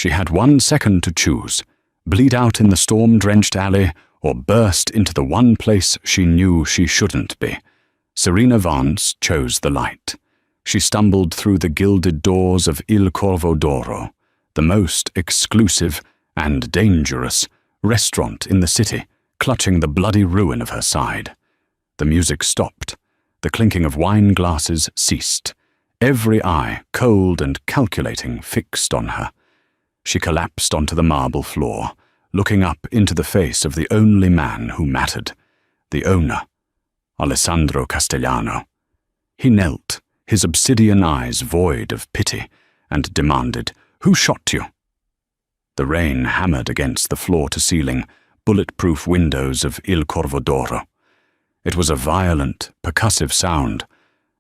She had 1 second to choose: bleed out in the storm-drenched alley or burst into the one place she knew she shouldn't be. Serena Vance chose the light. She stumbled through the gilded doors of Il Corvo d'Oro, the most exclusive and dangerous restaurant in the city, clutching the bloody ruin of her side. The music stopped. The clinking of wine glasses ceased. Every eye, cold and calculating, fixed on her. She collapsed onto the marble floor, looking up into the face of the only man who mattered, the owner, Alessandro Castellano. He knelt, his obsidian eyes void of pity, and demanded, "Who shot you?" The rain hammered against the floor-to-ceiling, bulletproof windows of Il Corvo d'Oro. It was a violent, percussive sound,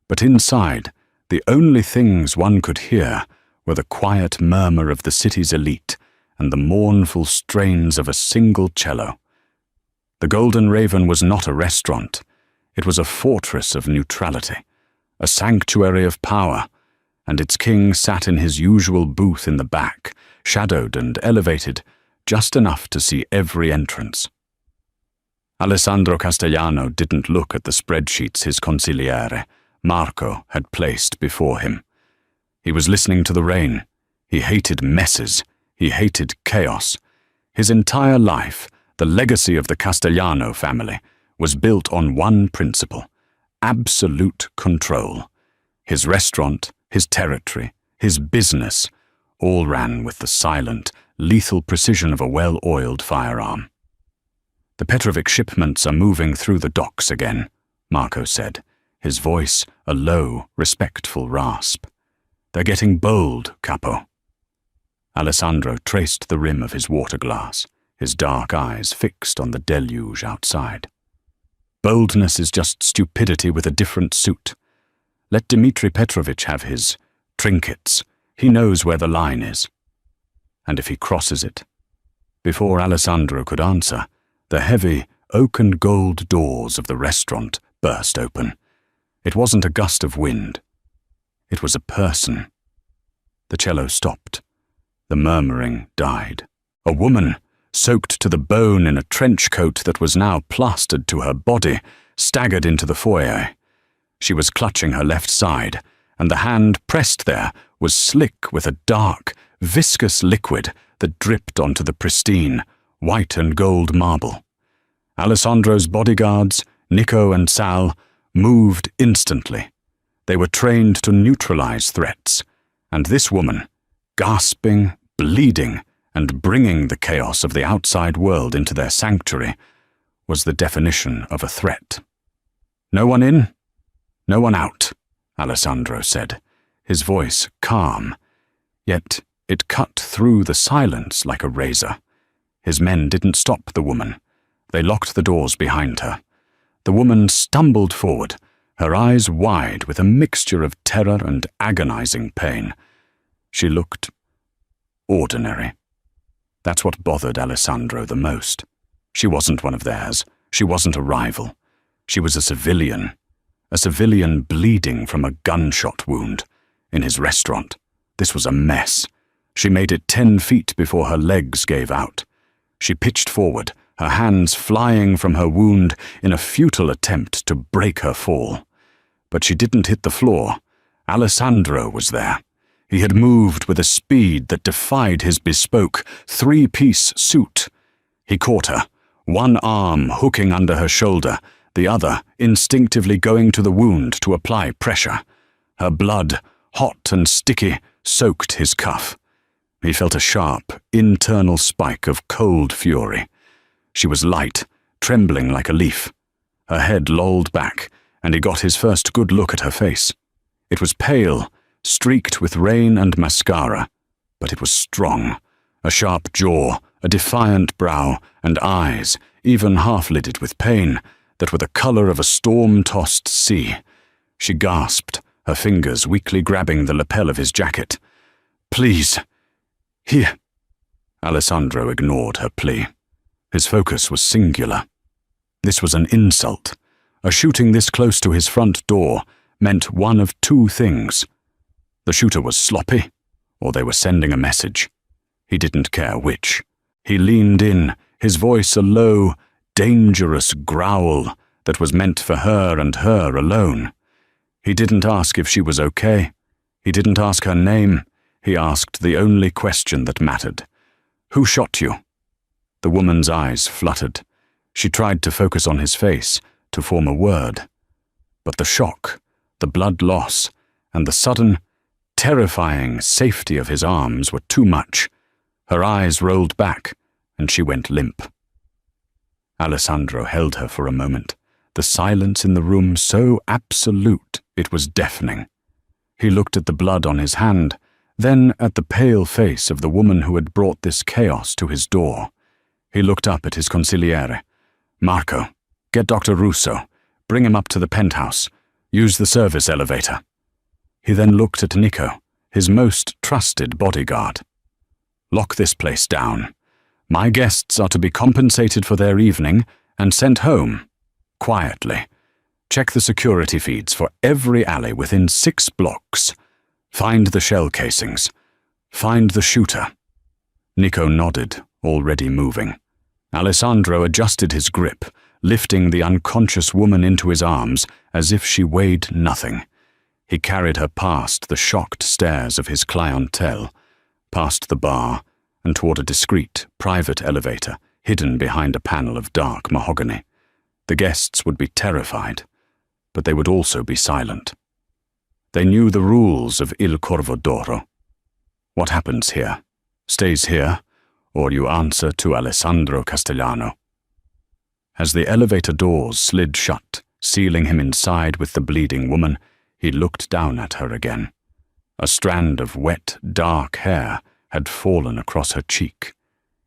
but inside, the only things one could hear were the quiet murmur of the city's elite and the mournful strains of a single cello. The Golden Raven was not a restaurant. It was a fortress of neutrality, a sanctuary of power, and its king sat in his usual booth in the back, shadowed and elevated, just enough to see every entrance. Alessandro Castellano didn't look at the spreadsheets his consigliere, Marco, had placed before him. He was listening to the rain. He hated messes. He hated chaos. His entire life, the legacy of the Castellano family, was built on one principle: absolute control. His restaurant, his territory, his business, all ran with the silent, lethal precision of a well-oiled firearm. "The Petrovic shipments are moving through the docks again," Marco said, his voice a low, respectful rasp. "They're getting bold, Capo." Alessandro traced the rim of his water glass, his dark eyes fixed on the deluge outside. "Boldness is just stupidity with a different suit. Let Dmitri Petrovich have his trinkets. He knows where the line is. And if he crosses it..." Before Alessandro could answer, the heavy, oak and gold doors of the restaurant burst open. It wasn't a gust of wind. It was a person. The cello stopped. The murmuring died. A woman, soaked to the bone in a trench coat that was now plastered to her body, staggered into the foyer. She was clutching her left side, and the hand pressed there was slick with a dark, viscous liquid that dripped onto the pristine, white and gold marble. Alessandro's bodyguards, Nico and Sal, moved instantly. They were trained to neutralize threats, and this woman, gasping, bleeding, and bringing the chaos of the outside world into their sanctuary, was the definition of a threat. "No one in? No one out," Alessandro said, his voice calm, yet it cut through the silence like a razor. His men didn't stop the woman. They locked the doors behind her. The woman stumbled forward, her eyes wide with a mixture of terror and agonizing pain. She looked ordinary. That's what bothered Alessandro the most. She wasn't one of theirs. She wasn't a rival. She was a civilian bleeding from a gunshot wound. In his restaurant, this was a mess. She made it 10 feet before her legs gave out. She pitched forward, her hands flying from her wound in a futile attempt to break her fall. But she didn't hit the floor. Alessandro was there. He had moved with a speed that defied his bespoke, 3-piece suit. He caught her, one arm hooking under her shoulder, the other instinctively going to the wound to apply pressure. Her blood, hot and sticky, soaked his cuff. He felt a sharp, internal spike of cold fury. She was light, trembling like a leaf. Her head lolled back, and he got his first good look at her face. It was pale, streaked with rain and mascara, but it was strong. A sharp jaw, a defiant brow, and eyes, even half-lidded with pain, that were the color of a storm-tossed sea. She gasped, her fingers weakly grabbing the lapel of his jacket. "Please, here." Alessandro ignored her plea. His focus was singular. This was an insult. A shooting this close to his front door meant one of two things. The shooter was sloppy, or they were sending a message. He didn't care which. He leaned in, his voice a low, dangerous growl that was meant for her and her alone. He didn't ask if she was okay. He didn't ask her name. He asked the only question that mattered. "Who shot you?" The woman's eyes fluttered. She tried to focus on his face, to form a word. But the shock, the blood loss, and the sudden, terrifying safety of his arms were too much. Her eyes rolled back, and she went limp. Alessandro held her for a moment, the silence in the room so absolute it was deafening. He looked at the blood on his hand, then at the pale face of the woman who had brought this chaos to his door. He looked up at his consigliere. "Marco, get Dr. Russo. Bring him up to the penthouse. Use the service elevator." He then looked at Nico, his most trusted bodyguard. "Lock this place down. My guests are to be compensated for their evening and sent home. Quietly. Check the security feeds for every alley within 6 blocks. Find the shell casings. Find the shooter." Nico nodded, already moving. Alessandro adjusted his grip, lifting the unconscious woman into his arms as if she weighed nothing. He carried her past the shocked stares of his clientele, past the bar, and toward a discreet, private elevator hidden behind a panel of dark mahogany. The guests would be terrified, but they would also be silent. They knew the rules of Il Corvo d'Oro. What happens here stays here, or you answer to Alessandro Castellano. As the elevator doors slid shut, sealing him inside with the bleeding woman, he looked down at her again. A strand of wet, dark hair had fallen across her cheek.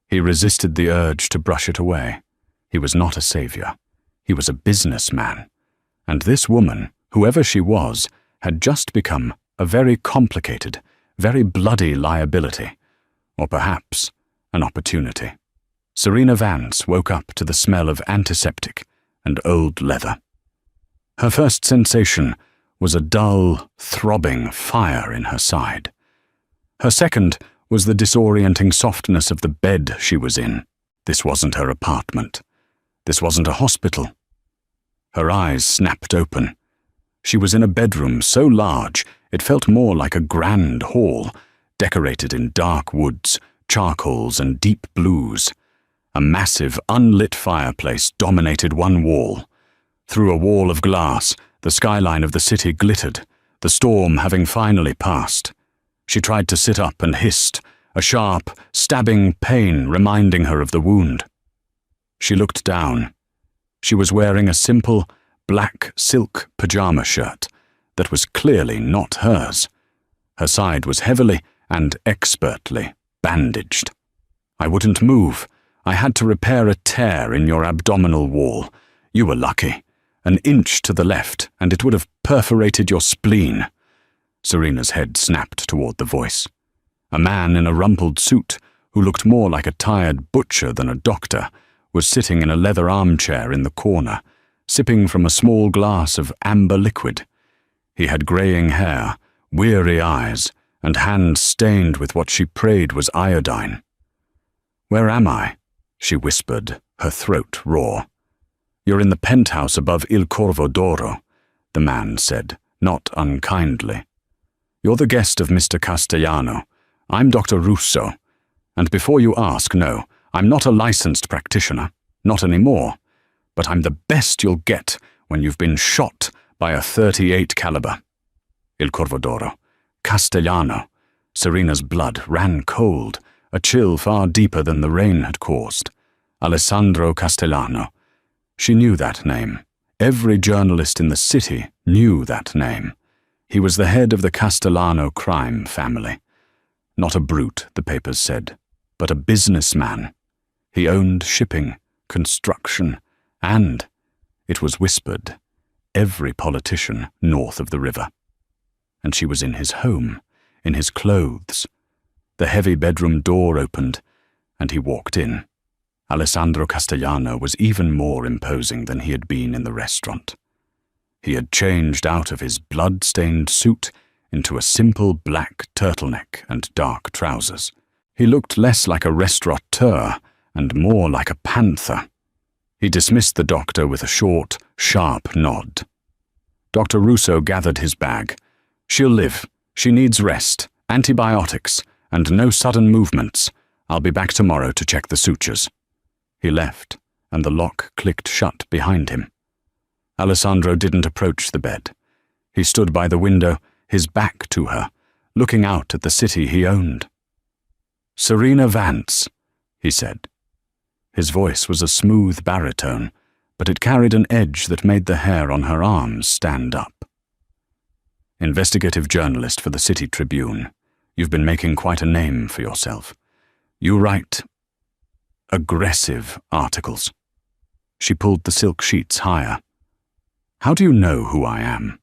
He resisted the urge to brush it away. He was not a savior. He was a businessman. And this woman, whoever she was, had just become a very complicated, very bloody liability, or perhaps an opportunity. Serena Vance woke up to the smell of antiseptic and old leather. Her first sensation was a dull, throbbing fire in her side. Her second was the disorienting softness of the bed she was in. This wasn't her apartment. This wasn't a hospital. Her eyes snapped open. She was in a bedroom so large it felt more like a grand hall, decorated in dark woods, charcoals, and deep blues. A massive, unlit fireplace dominated one wall. Through a wall of glass, the skyline of the city glittered, the storm having finally passed. She tried to sit up and hissed, a sharp, stabbing pain reminding her of the wound. She looked down. She was wearing a simple, black silk pajama shirt that was clearly not hers. Her side was heavily and expertly bandaged. "I wouldn't move. I had to repair a tear in your abdominal wall. You were lucky. An inch to the left, and it would have perforated your spleen." Serena's head snapped toward the voice. A man in a rumpled suit, who looked more like a tired butcher than a doctor, was sitting in a leather armchair in the corner, sipping from a small glass of amber liquid. He had greying hair, weary eyes, and hands stained with what she prayed was iodine. "Where am I?" she whispered, her throat raw. "You're in the penthouse above Il Corvo d'Oro," the man said, not unkindly. "You're the guest of Mr. Castellano. I'm Dr. Russo. And before you ask, no, I'm not a licensed practitioner, not anymore. But I'm the best you'll get when you've been shot by a .38 caliber. Il Corvo d'Oro. Castellano." Serena's blood ran cold, a chill far deeper than the rain had caused. Alessandro Castellano. She knew that name. Every journalist in the city knew that name. He was the head of the Castellano crime family. Not a brute, the papers said, but a businessman. He owned shipping, construction, and, it was whispered, every politician north of the river. And she was in his home, in his clothes. The heavy bedroom door opened, and he walked in. Alessandro Castellano was even more imposing than he had been in the restaurant. He had changed out of his blood-stained suit into a simple black turtleneck and dark trousers. He looked less like a restaurateur and more like a panther. He dismissed the doctor with a short, sharp nod. Dr. Russo gathered his bag. "She'll live. She needs rest, antibiotics, and no sudden movements. I'll be back tomorrow to check the sutures." He left, and the lock clicked shut behind him. Alessandro didn't approach the bed. He stood by the window, his back to her, looking out at the city he owned. "Serena Vance," he said. His voice was a smooth baritone, but it carried an edge that made the hair on her arms stand up. "Investigative journalist for the City Tribune. You've been making quite a name for yourself. You write aggressive articles." She pulled the silk sheets higher. "How do you know who I am?"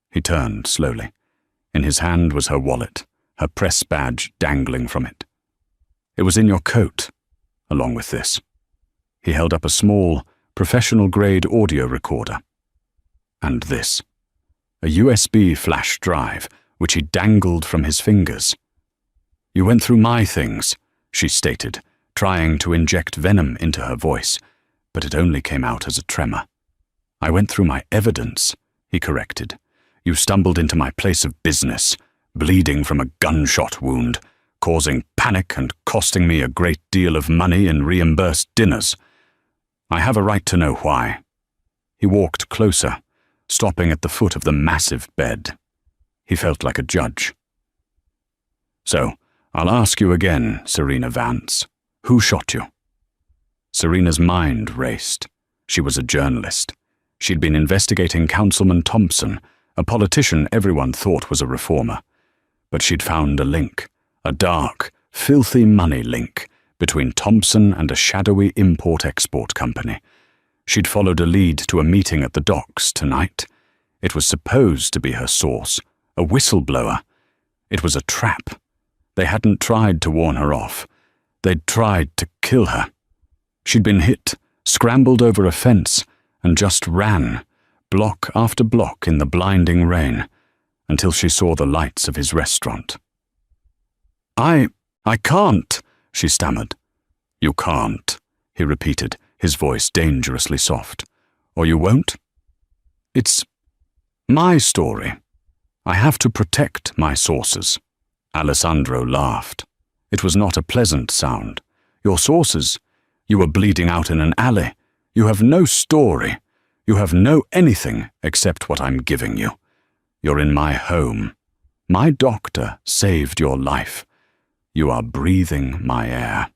He turned slowly. In his hand was her wallet, her press badge dangling from it. "It was in your coat, along with this." He held up a small, professional-grade audio recorder. "And this. A USB flash drive, which he dangled from his fingers." "You went through my things," she stated, trying to inject venom into her voice, but it only came out as a tremor. "I went through my evidence," he corrected. "You stumbled into my place of business, bleeding from a gunshot wound, causing panic and costing me a great deal of money in reimbursed dinners. I have a right to know why." He walked closer, stopping at the foot of the massive bed. He felt like a judge. "So, I'll ask you again, Serena Vance. Who shot you?" Serena's mind raced. She was a journalist. She'd been investigating Councilman Thompson, a politician everyone thought was a reformer. But she'd found a link, a dark, filthy money link, between Thompson and a shadowy import-export company. She'd followed a lead to a meeting at the docks tonight. It was supposed to be her source, a whistleblower. It was a trap. They hadn't tried to warn her off. They'd tried to kill her. She'd been hit, scrambled over a fence, and just ran, block after block in the blinding rain, until she saw the lights of his restaurant. I can't," she stammered. "You can't," he repeated, his voice dangerously soft. "Or you won't? It's my story. I have to protect my sources." Alessandro laughed. It was not a pleasant sound. "Your sources? You were bleeding out in an alley. You have no story. You have no anything except what I'm giving you. You're in my home. My doctor saved your life. You are breathing my air."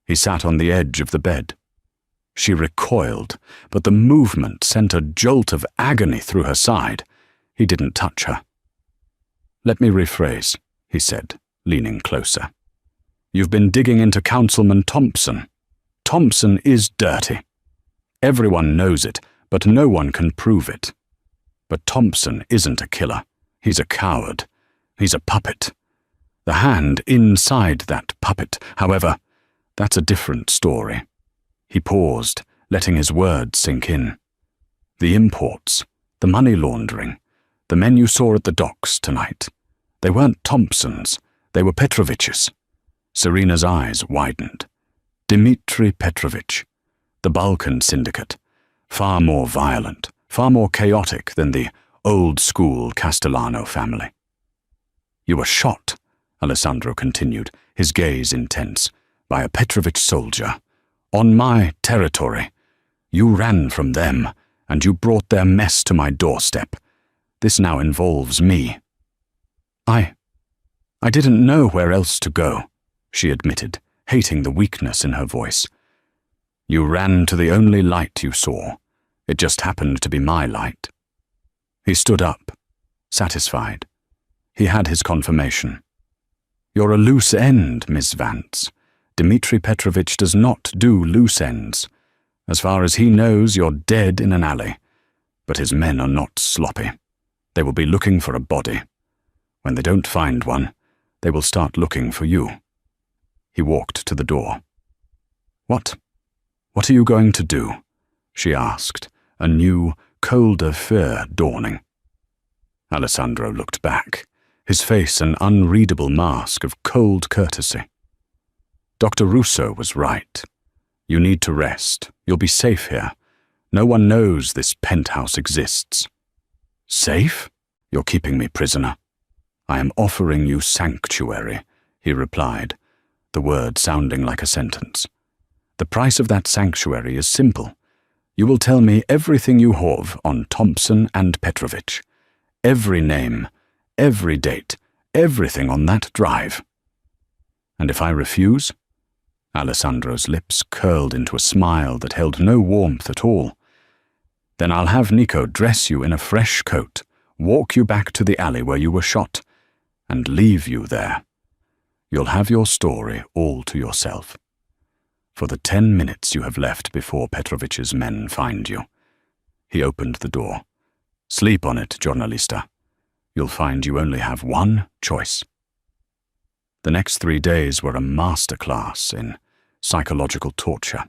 He sat on the edge of the bed. She recoiled, but the movement sent a jolt of agony through her side. He didn't touch her. "Let me rephrase," he said, leaning closer. "You've been digging into Councilman Thompson. Thompson is dirty. Everyone knows it, but no one can prove it. But Thompson isn't a killer. He's a coward. He's a puppet. The hand inside that puppet, however, that's a different story." He paused, letting his words sink in. "The imports, the money laundering, the men you saw at the docks tonight, they weren't Thompson's, they were Petrovich's." Serena's eyes widened. Dmitri Petrovich, the Balkan Syndicate, far more violent, far more chaotic than the old-school Castellano family. "You were shot," Alessandro continued, his gaze intense, "by a Petrovich soldier. On my territory. You ran from them, and you brought their mess to my doorstep. This now involves me." I didn't know where else to go," she admitted, hating the weakness in her voice. "You ran to the only light you saw. It just happened to be my light." He stood up, satisfied. He had his confirmation. "You're a loose end, Miss Vance. Dmitri Petrovich does not do loose ends. As far as he knows, you're dead in an alley. But his men are not sloppy. They will be looking for a body. When they don't find one, they will start looking for you." He walked to the door. What are you going to do?" she asked, a new, colder fear dawning. Alessandro looked back, his face an unreadable mask of cold courtesy. Dr. Russo was right. You need to rest. You'll be safe here. No one knows this penthouse exists. Safe? You're keeping me prisoner. I am offering you sanctuary, he replied, the word sounding like a sentence. The price of that sanctuary is simple. You will tell me everything you have on Thompson and Petrovich. Every name, every date, everything on that drive. And if I refuse? Alessandro's lips curled into a smile that held no warmth at all. Then I'll have Nico dress you in a fresh coat, walk you back to the alley where you were shot, and leave you there. You'll have your story all to yourself. For the 10 minutes you have left before Petrovich's men find you. He opened the door. Sleep on it, giornalista. You'll find you only have one choice. The next 3 days were a masterclass in psychological torture.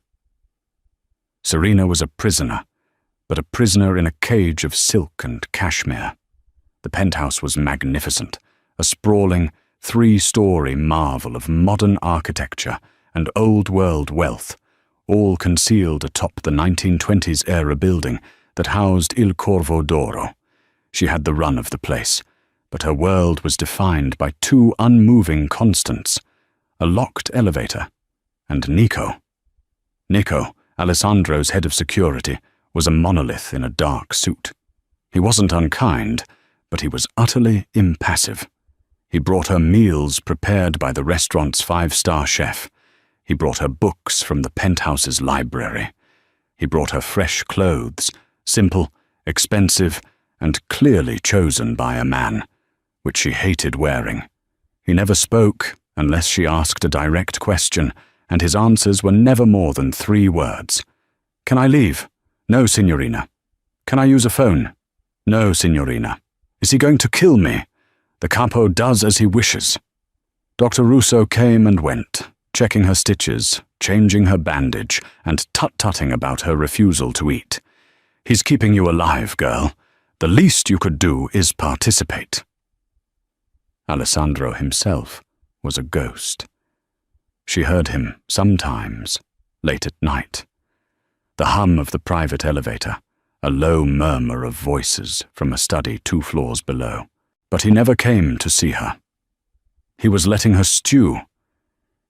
Serena was a prisoner, but a prisoner in a cage of silk and cashmere. The penthouse was magnificent, a sprawling, 3-story marvel of modern architecture and old-world wealth, all concealed atop the 1920s-era building that housed Il Corvo d'Oro. She had the run of the place, but her world was defined by 2 unmoving constants, a locked elevator, and Nico. Nico, Alessandro's head of security, was a monolith in a dark suit. He wasn't unkind, but he was utterly impassive. He brought her meals prepared by the restaurant's 5-star chef. He brought her books from the penthouse's library. He brought her fresh clothes, simple, expensive, and clearly chosen by a man, which she hated wearing. He never spoke unless she asked a direct question, and his answers were never more than 3 words. Can I leave? No, signorina. Can I use a phone? No, signorina. Is he going to kill me? The capo does as he wishes. Dr. Russo came and went, checking her stitches, changing her bandage, and tut-tutting about her refusal to eat. He's keeping you alive, girl. The least you could do is participate. Alessandro himself was a ghost. She heard him sometimes, late at night. The hum of the private elevator, a low murmur of voices from a study 2 floors below. But he never came to see her. He was letting her stew.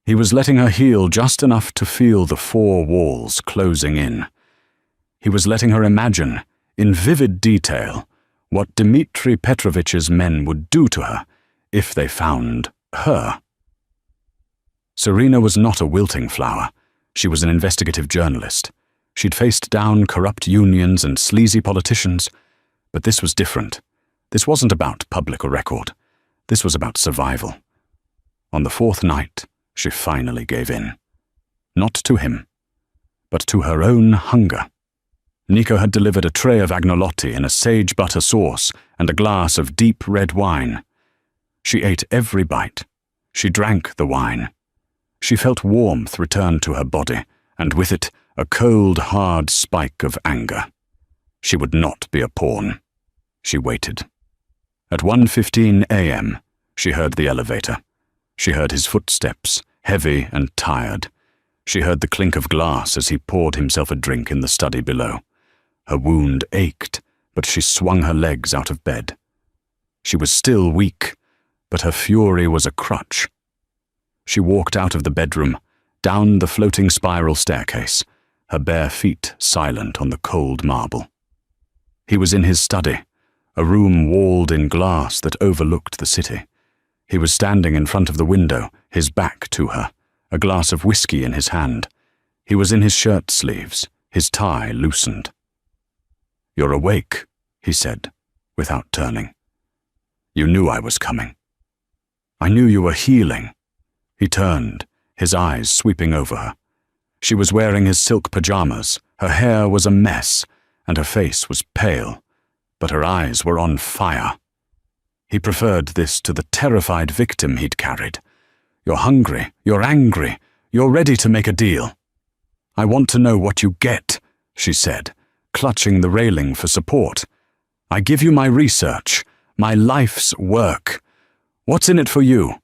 He was letting her heal just enough to feel the 4 walls closing in. He was letting her imagine, in vivid detail, what Dmitri Petrovich's men would do to her if they found her. Serena was not a wilting flower. She was an investigative journalist. She'd faced down corrupt unions and sleazy politicians, but this was different. This wasn't about public record. This was about survival. On the 4th night, she finally gave in. Not to him, but to her own hunger. Nico had delivered a tray of agnolotti in a sage butter sauce and a glass of deep red wine. She ate every bite. She drank the wine. She felt warmth return to her body, and with it, a cold, hard spike of anger. She would not be a pawn. She waited. At 1:15 a.m., she heard the elevator. She heard his footsteps, heavy and tired. She heard the clink of glass as he poured himself a drink in the study below. Her wound ached, but she swung her legs out of bed. She was still weak, but her fury was a crutch. She walked out of the bedroom, down the floating spiral staircase, her bare feet silent on the cold marble. He was in his study, a room walled in glass that overlooked the city. He was standing in front of the window, his back to her, a glass of whiskey in his hand. He was in his shirt sleeves, his tie loosened. "You're awake," he said, without turning. "You knew I was coming. I knew you were healing." He turned, his eyes sweeping over her. She was wearing his silk pajamas, her hair was a mess, and her face was pale, but her eyes were on fire. He preferred this to the terrified victim he'd carried. "You're hungry, you're angry, you're ready to make a deal." "I want to know what you get," she said, clutching the railing for support. "I give you my research, my life's work. What's in it for you?"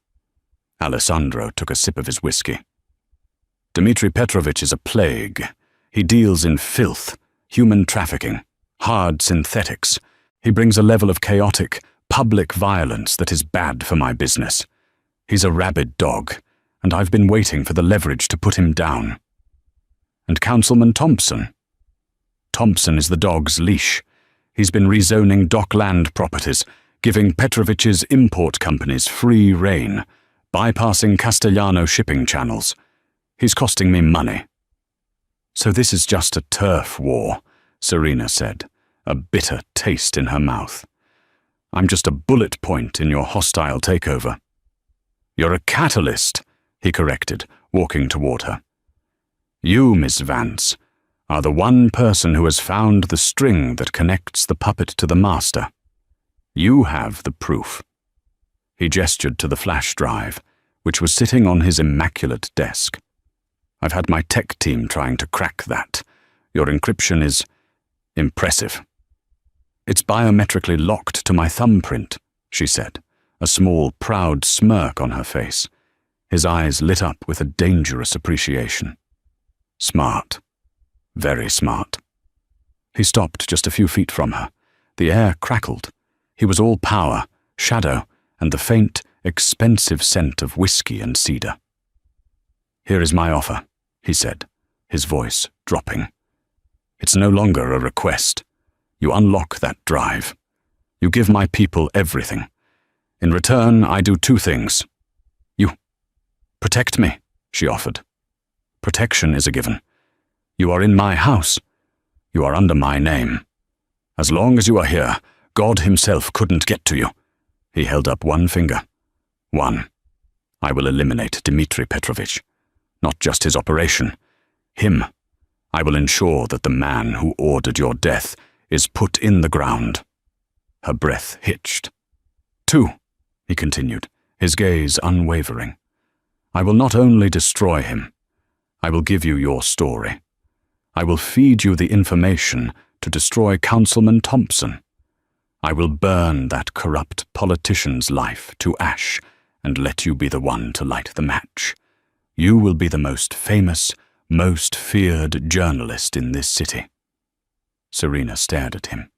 Alessandro took a sip of his whiskey. Dmitri Petrovich is a plague. He deals in filth, human trafficking, hard synthetics. He brings a level of chaotic, public violence that is bad for my business. He's a rabid dog, and I've been waiting for the leverage to put him down. And Councilman Thompson? Thompson is the dog's leash. He's been rezoning dockland properties, giving Petrovich's import companies free rein, bypassing Castellano shipping channels. He's costing me money. So this is just a turf war, Serena said, a bitter taste in her mouth. I'm just a bullet point in your hostile takeover. You're a catalyst, he corrected, walking toward her. You, Miss Vance, are the one person who has found the string that connects the puppet to the master. You have the proof. He gestured to the flash drive, which was sitting on his immaculate desk. I've had my tech team trying to crack that. Your encryption is impressive. It's biometrically locked to my thumbprint, she said, a small, proud smirk on her face. His eyes lit up with a dangerous appreciation. Smart. Very smart. He stopped just a few feet from her. The air crackled. He was all power, shadow, and the faint, expensive scent of whiskey and cedar. Here is my offer, he said, his voice dropping. It's no longer a request. You unlock that drive. You give my people everything. In return, I do two things. You protect me, she offered. Protection is a given. You are in my house. You are under my name. As long as you are here, God himself couldn't get to you. He held up one finger. One. I will eliminate Dmitri Petrovich. Not just his operation. Him. I will ensure that the man who ordered your death is put in the ground. Her breath hitched. Two, he continued, his gaze unwavering. I will not only destroy him, I will give you your story. I will feed you the information to destroy Councilman Thompson. I will burn that corrupt politician's life to ash and let you be the one to light the match. You will be the most famous, most feared journalist in this city. Serena stared at him.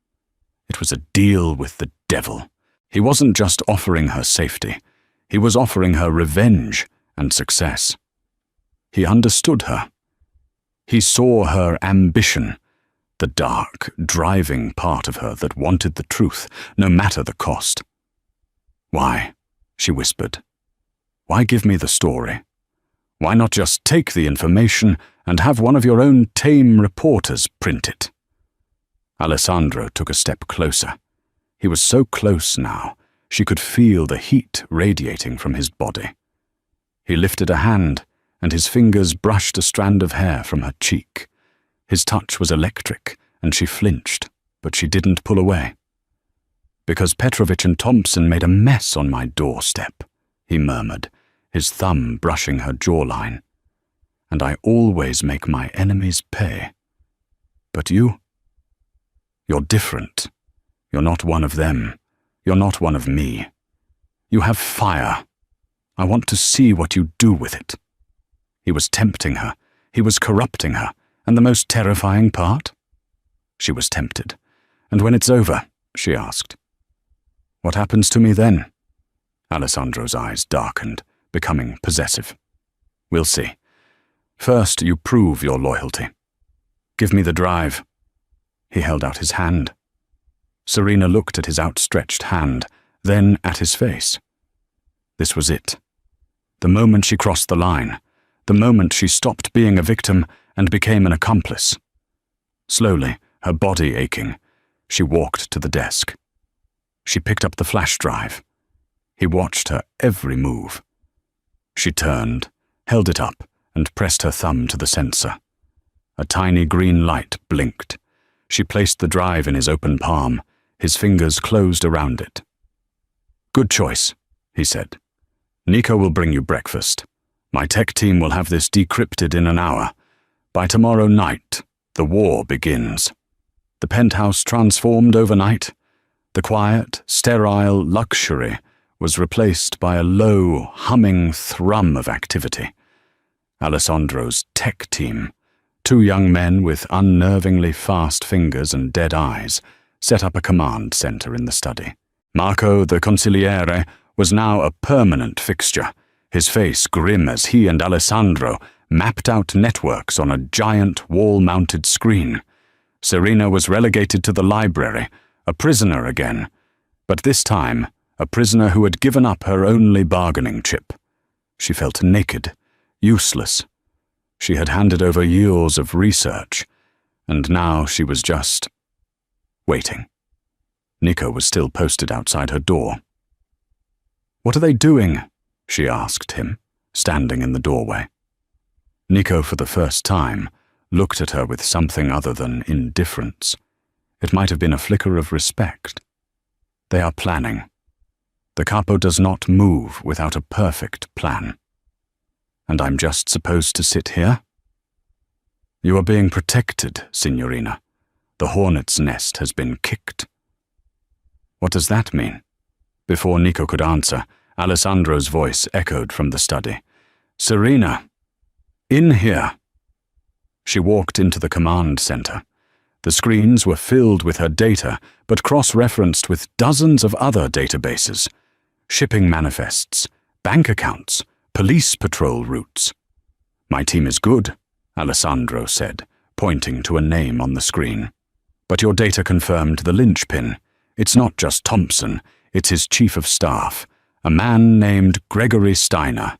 It was a deal with the devil. He wasn't just offering her safety. He was offering her revenge and success. He understood her. He saw her ambition, the dark, driving part of her that wanted the truth, no matter the cost. Why? She whispered. Why give me the story? Why not just take the information and have one of your own tame reporters print it? Alessandro took a step closer. He was so close now, she could feel the heat radiating from his body. He lifted a hand, and his fingers brushed a strand of hair from her cheek. His touch was electric, and she flinched, but she didn't pull away. Because Petrovich and Thompson made a mess on my doorstep, he murmured, his thumb brushing her jawline. And I always make my enemies pay. But you? You're different. You're not one of them. You're not one of me. You have fire. I want to see what you do with it. He was tempting her. He was corrupting her. And the most terrifying part? She was tempted. And when it's over, she asked. What happens to me then? Alessandro's eyes darkened, becoming possessive. We'll see. First, you prove your loyalty. Give me the drive. He held out his hand. Serena looked at his outstretched hand, then at his face. This was it. The moment she crossed the line, the moment she stopped being a victim and became an accomplice. Slowly, her body aching, she walked to the desk. She picked up the flash drive. He watched her every move. She turned, held it up, and pressed her thumb to the sensor. A tiny green light blinked. She placed the drive in his open palm, his fingers closed around it. Good choice, he said. Nico will bring you breakfast. My tech team will have this decrypted in an hour. By tomorrow night, the war begins. The penthouse transformed overnight. The quiet, sterile luxury was replaced by a low, humming thrum of activity. Alessandro's tech team. Two young men with unnervingly fast fingers and dead eyes set up a command center in the study. Marco, the consigliere, was now a permanent fixture, his face grim as he and Alessandro mapped out networks on a giant wall-mounted screen. Serena was relegated to the library, a prisoner again, but this time a prisoner who had given up her only bargaining chip. She felt naked, useless. She had handed over years of research, and now she was just waiting. Nico was still posted outside her door. "What are they doing?" she asked him, standing in the doorway. Nico, for the first time, looked at her with something other than indifference. It might have been a flicker of respect. "They are planning. The capo does not move without a perfect plan. And I'm just supposed to sit here?" "You are being protected, signorina. The hornet's nest has been kicked." "What does that mean?" Before Nico could answer, Alessandro's voice echoed from the study. "Serena, in here." She walked into the command center. The screens were filled with her data, but cross-referenced with dozens of other databases. Shipping manifests, bank accounts, police patrol routes. "My team is good," Alessandro said, pointing to a name on the screen. "But your data confirmed the linchpin. It's not just Thompson, it's his chief of staff, a man named Gregory Steiner.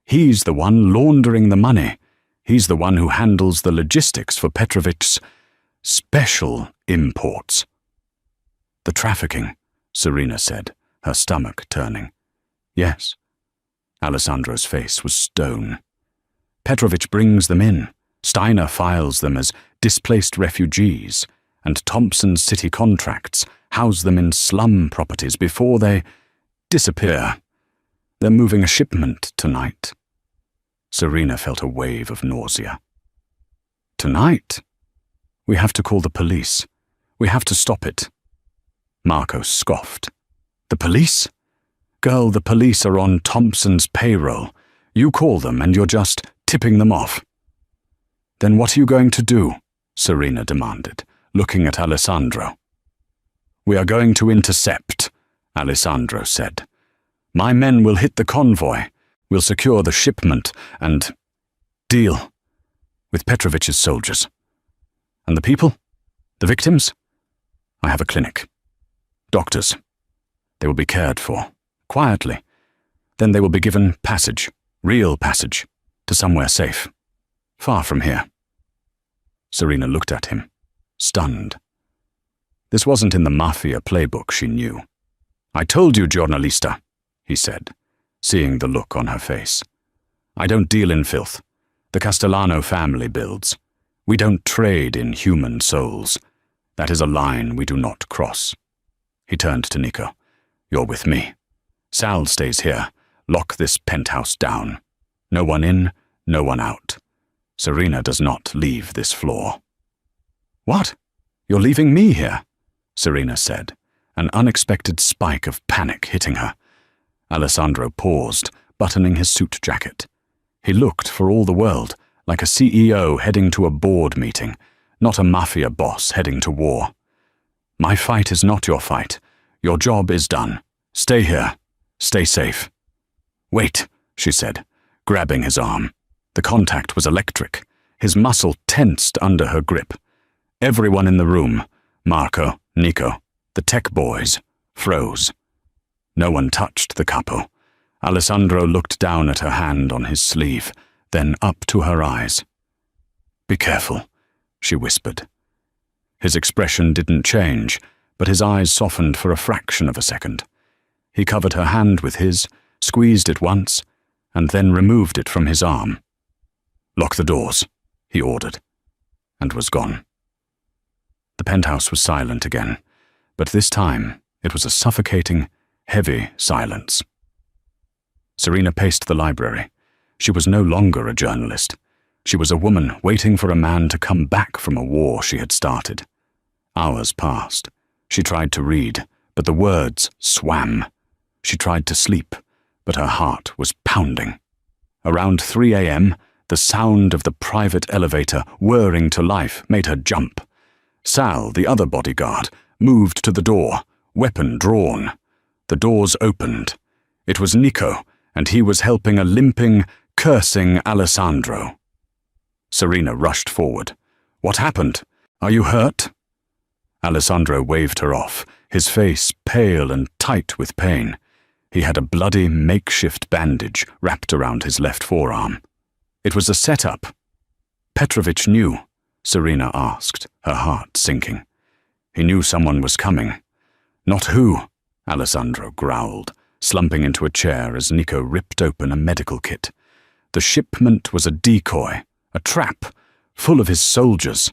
He's the one laundering the money. He's the one who handles the logistics for Petrovic's special imports." "The trafficking," Serena said, her stomach turning. "Yes." Alessandro's face was stone. "Petrovic brings them in. Steiner files them as displaced refugees, and Thompson's city contracts house them in slum properties before they disappear. They're moving a shipment tonight." Serena felt a wave of nausea. "Tonight? We have to call the police. We have to stop it." Marco scoffed. "The police? Girl, the police are on Thompson's payroll. You call them and you're just tipping them off." "Then what are you going to do?" Serena demanded, looking at Alessandro. "We are going to intercept," Alessandro said. "My men will hit the convoy. We'll secure the shipment and deal with Petrovic's soldiers. And the people? The victims? I have a clinic. Doctors. They will be cared for, quietly. Then they will be given passage, real passage, to somewhere safe, far from here." Serena looked at him, stunned. This wasn't in the Mafia playbook, she knew. "I told you, giornalista," he said, seeing the look on her face. "I don't deal in filth. The Castellano family builds. We don't trade in human souls. That is a line we do not cross." He turned to Nico. "You're with me. Sal stays here. Lock this penthouse down. No one in, no one out. Serena does not leave this floor." "What? You're leaving me here?" Serena said, an unexpected spike of panic hitting her. Alessandro paused, buttoning his suit jacket. He looked, for all the world, like a CEO heading to a board meeting, not a Mafia boss heading to war. "My fight is not your fight. Your job is done. Stay here. Stay safe." "Wait," she said, grabbing his arm. The contact was electric. His muscle tensed under her grip. Everyone in the room, Marco, Nico, the tech boys, froze. No one touched the capo. Alessandro looked down at her hand on his sleeve, then up to her eyes. "Be careful," she whispered. His expression didn't change, but his eyes softened for a fraction of a second. He covered her hand with his, squeezed it once, and then removed it from his arm. "Lock the doors," he ordered, and was gone. The penthouse was silent again, but this time it was a suffocating, heavy silence. Serena paced the library. She was no longer a journalist. She was a woman waiting for a man to come back from a war she had started. Hours passed. She tried to read, but the words swam. She tried to sleep, but her heart was pounding. Around 3 a.m., The sound of the private elevator whirring to life made her jump. Sal, the other bodyguard, moved to the door, weapon drawn. The doors opened. It was Nico, and he was helping a limping, cursing Alessandro. Serena rushed forward. "What happened? Are you hurt?" Alessandro waved her off, his face pale and tight with pain. He had a bloody makeshift bandage wrapped around his left forearm. It was a setup. Petrovich knew, Serena asked, her heart sinking. He knew someone was coming. Not who, Alessandro growled, slumping into a chair as Nico ripped open a medical kit. The shipment was a decoy, a trap, full of his soldiers.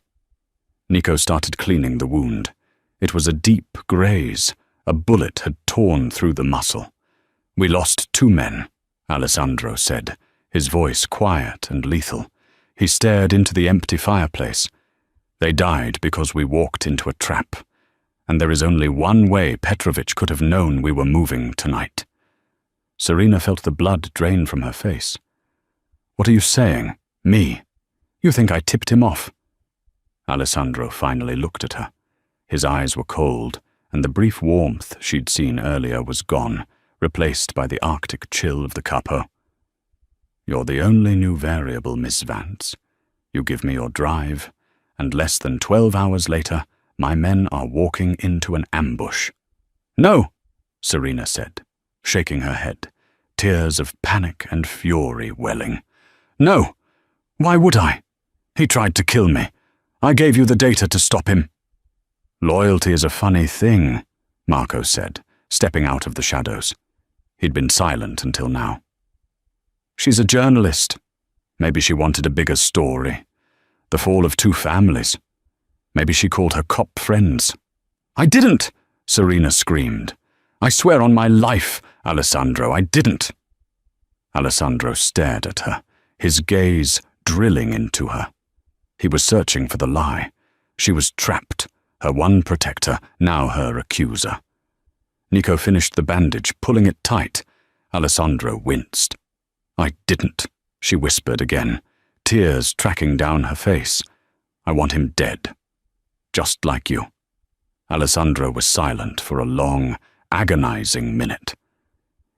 Nico started cleaning the wound. It was a deep graze. A bullet had torn through the muscle. "We lost 2 men, Alessandro said, his voice quiet and lethal. He stared into the empty fireplace. "They died because we walked into a trap. And there is only one way Petrovich could have known we were moving tonight." Serena felt the blood drain from her face. "What are you saying? Me? You think I tipped him off?" Alessandro finally looked at her. His eyes were cold, and the brief warmth she'd seen earlier was gone, replaced by the Arctic chill of the capo. "You're the only new variable, Miss Vance. You give me your drive, and less than 12 hours later, my men are walking into an ambush." "No," Serena said, shaking her head, tears of panic and fury welling. "No. Why would I? He tried to kill me. I gave you the data to stop him." "Loyalty is a funny thing," Marco said, stepping out of the shadows. He'd been silent until now. "She's a journalist. Maybe she wanted a bigger story. The fall of 2 families. Maybe she called her cop friends." "I didn't!" Serena screamed. "I swear on my life, Alessandro, I didn't." Alessandro stared at her, his gaze drilling into her. He was searching for the lie. She was trapped, her one protector, now her accuser. Nico finished the bandage, pulling it tight. Alessandro winced. "I didn't," she whispered again, tears tracking down her face. "I want him dead. Just like you." Alessandro was silent for a long, agonizing minute.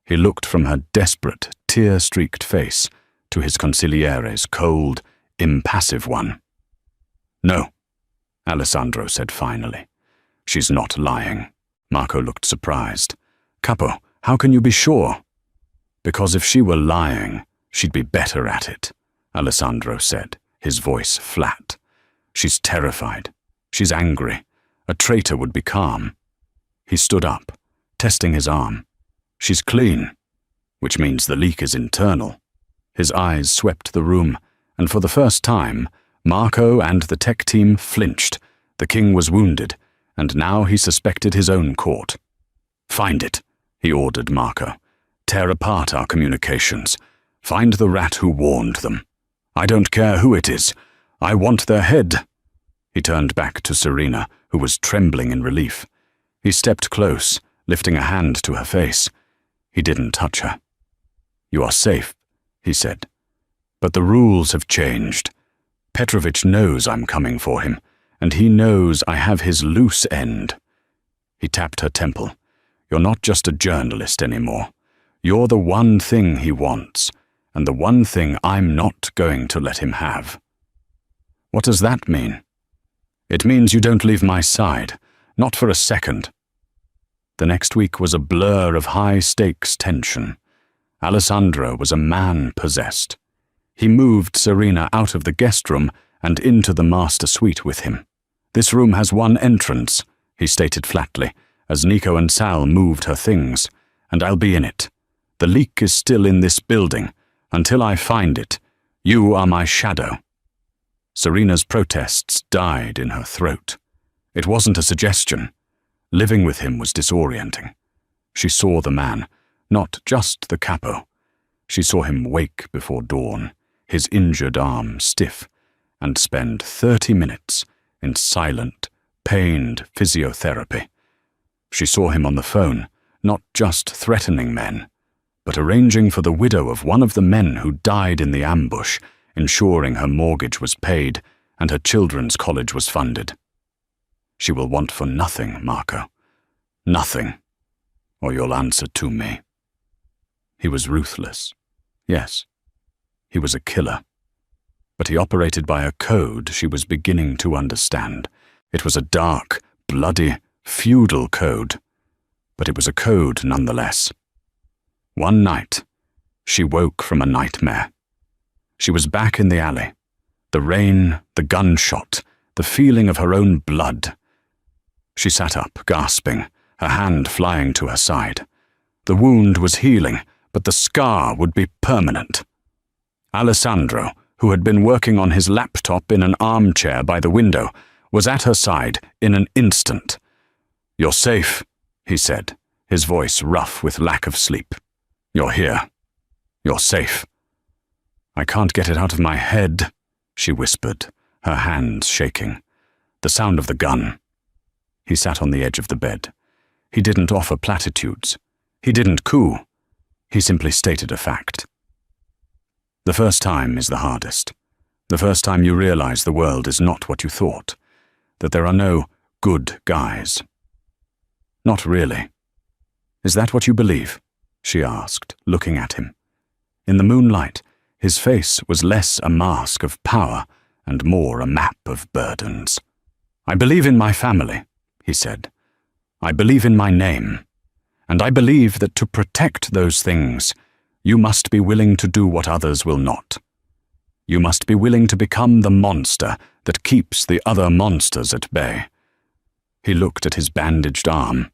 He looked from her desperate, tear-streaked face to his consigliere's cold, impassive one. "No," Alessandro said finally. "She's not lying." Marco looked surprised. "Capo, how can you be sure?" "Because if she were lying, she'd be better at it," Alessandro said, his voice flat. "She's terrified. She's angry. A traitor would be calm." He stood up, testing his arm. "She's clean, which means the leak is internal." His eyes swept the room, and for the first time, Marco and the tech team flinched. The king was wounded, and now he suspected his own court. "Find it," he ordered Marco. "Tear apart our communications. Find the rat who warned them. I don't care who it is. I want their head." He turned back to Serena, who was trembling in relief. He stepped close, lifting a hand to her face. He didn't touch her. "You are safe," he said. "But the rules have changed. Petrovich knows I'm coming for him, and he knows I have his loose end." He tapped her temple. "You're not just a journalist anymore. You're the one thing he wants, and the one thing I'm not going to let him have." "What does that mean?" "It means you don't leave my side, not for a second." The next week was a blur of high-stakes tension. Alessandro was a man possessed. He moved Serena out of the guest room and into the master suite with him. "This room has one entrance," he stated flatly, as Nico and Sal moved her things, "and I'll be in it. The leak is still in this building. Until I find it, you are my shadow." Serena's protests died in her throat. It wasn't a suggestion. Living with him was disorienting. She saw the man, not just the capo. She saw him wake before dawn, his injured arm stiff, and spend 30 minutes in silent, pained physiotherapy. She saw him on the phone, not just threatening men, but arranging for the widow of one of the men who died in the ambush ensuring her mortgage was paid and her children's college was funded. She will want for nothing, Marco. Nothing, or you'll answer to me. He was ruthless. Yes, he was a killer. But he operated by a code she was beginning to understand. It was a dark, bloody, feudal code, but it was a code nonetheless. One night, she woke from a nightmare. She was back in the alley. The rain, the gunshot, the feeling of her own blood. She sat up, gasping, her hand flying to her side. The wound was healing, but the scar would be permanent. Alessandro, who had been working on his laptop in an armchair by the window, was at her side in an instant. "You're safe," he said, his voice rough with lack of sleep. "You're here. You're safe." "I can't get it out of my head," she whispered, her hands shaking. The sound of the gun. He sat on the edge of the bed. He didn't offer platitudes. He didn't coo. He simply stated a fact. The first time is the hardest. The first time you realize the world is not what you thought, that there are no good guys. "Not really. Is that what you believe?" she asked, looking at him. In the moonlight, his face was less a mask of power and more a map of burdens. "I believe in my family," he said. "I believe in my name. And I believe that to protect those things, you must be willing to do what others will not. You must be willing to become the monster that keeps the other monsters at bay." He looked at his bandaged arm.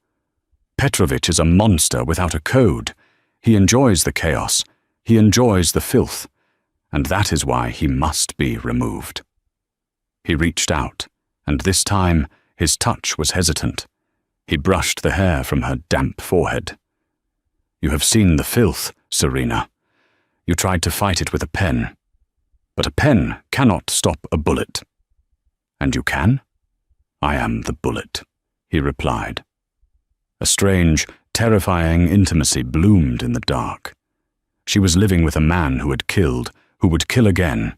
Petrovich is a monster without a code. He enjoys the chaos. He enjoys the filth. And that is why he must be removed. He reached out, and this time his touch was hesitant. He brushed the hair from her damp forehead. "You have seen the filth, Serena. You tried to fight it with a pen. But a pen cannot stop a bullet." "And you can?" "I am the bullet," he replied. A strange, terrifying intimacy bloomed in the dark. She was living with a man who had killed, who would kill again.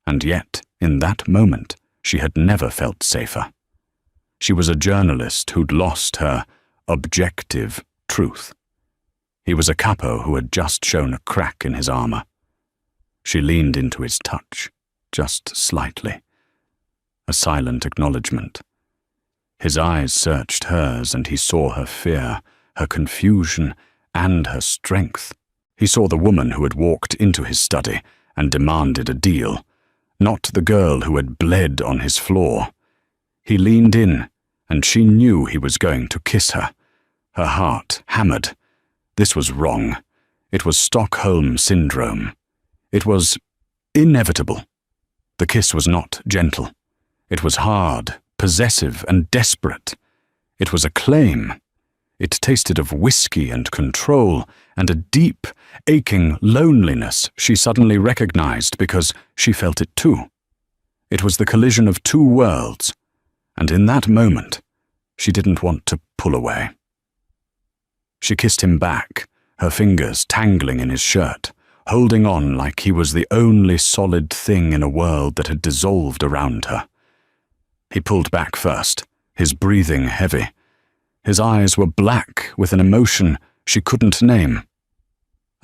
And yet, in that moment, she had never felt safer. She was a journalist who'd lost her objective truth. He was a capo who had just shown a crack in his armor. She leaned into his touch, just slightly. A silent acknowledgement. His eyes searched hers, and he saw her fear, her confusion, and her strength. He saw the woman who had walked into his study and demanded a deal, not the girl who had bled on his floor. He leaned in, and she knew he was going to kiss her. Her heart hammered. This was wrong. It was Stockholm Syndrome. It was inevitable. The kiss was not gentle. It was hard, possessive, and desperate. It was a claim. It tasted of whiskey and control, and a deep, aching loneliness she suddenly recognized because she felt it too. It was the collision of two worlds, and in that moment, she didn't want to pull away. She kissed him back, her fingers tangling in his shirt, holding on like he was the only solid thing in a world that had dissolved around her. He pulled back first, his breathing heavy. His eyes were black with an emotion she couldn't name.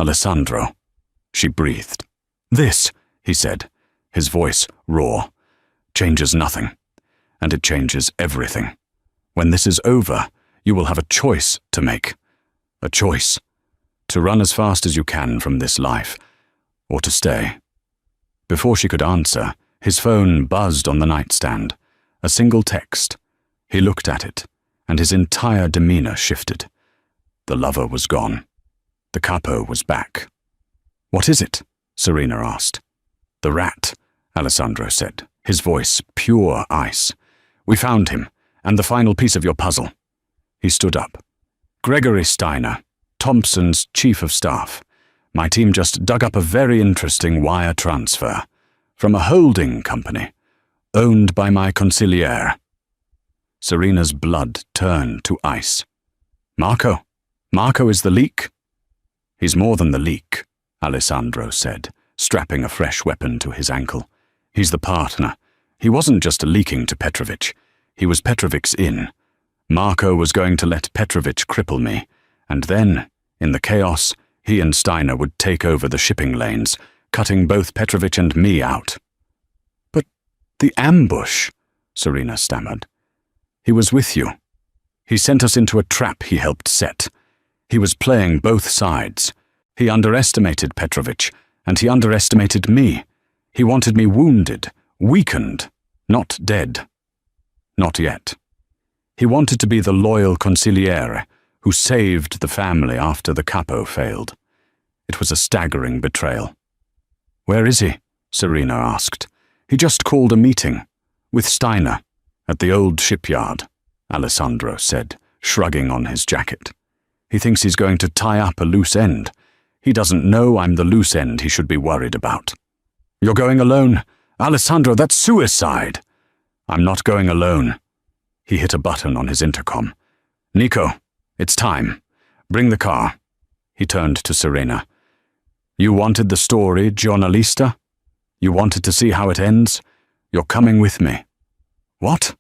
"Alessandro," she breathed. "This," he said, his voice raw, "changes nothing, and it changes everything. When this is over, you will have a choice to make. A choice. To run as fast as you can from this life, or to stay." Before she could answer, his phone buzzed on the nightstand. A single text. He looked at it, and his entire demeanor shifted. The lover was gone. The capo was back. "What is it?" Serena asked. "The rat," Alessandro said, his voice pure ice. "We found him, and the final piece of your puzzle." He stood up. "Gregory Steiner, Thompson's chief of staff. My team just dug up a very interesting wire transfer from a holding company owned by my consigliere." Serena's blood turned to ice. "Marco is the leak?" "He's more than the leak," Alessandro said, strapping a fresh weapon to his ankle. He's the partner. He wasn't just leaking to Petrovich. He was Petrovic's in. Marco was going to let Petrovich cripple me, and then, in the chaos, he and Steiner would take over the shipping lanes, cutting both Petrovich and me out. "But the ambush," Serena stammered. "He was with you. He sent us into a trap he helped set. He was playing both sides. He underestimated Petrovich, and he underestimated me. He wanted me wounded, weakened, not dead. Not yet. He wanted to be the loyal consigliere who saved the family after the capo failed. It was a staggering betrayal." "Where is he?" Serena asked. "He just called a meeting. With Steiner. At the old shipyard," Alessandro said, shrugging on his jacket. "He thinks he's going to tie up a loose end. He doesn't know I'm the loose end he should be worried about." "You're going alone? Alessandro, that's suicide!" "I'm not going alone." He hit a button on his intercom. "Nico, it's time. Bring the car." He turned to Serena. "You wanted the story, giornalista? You wanted to see how it ends? You're coming with me." "What?"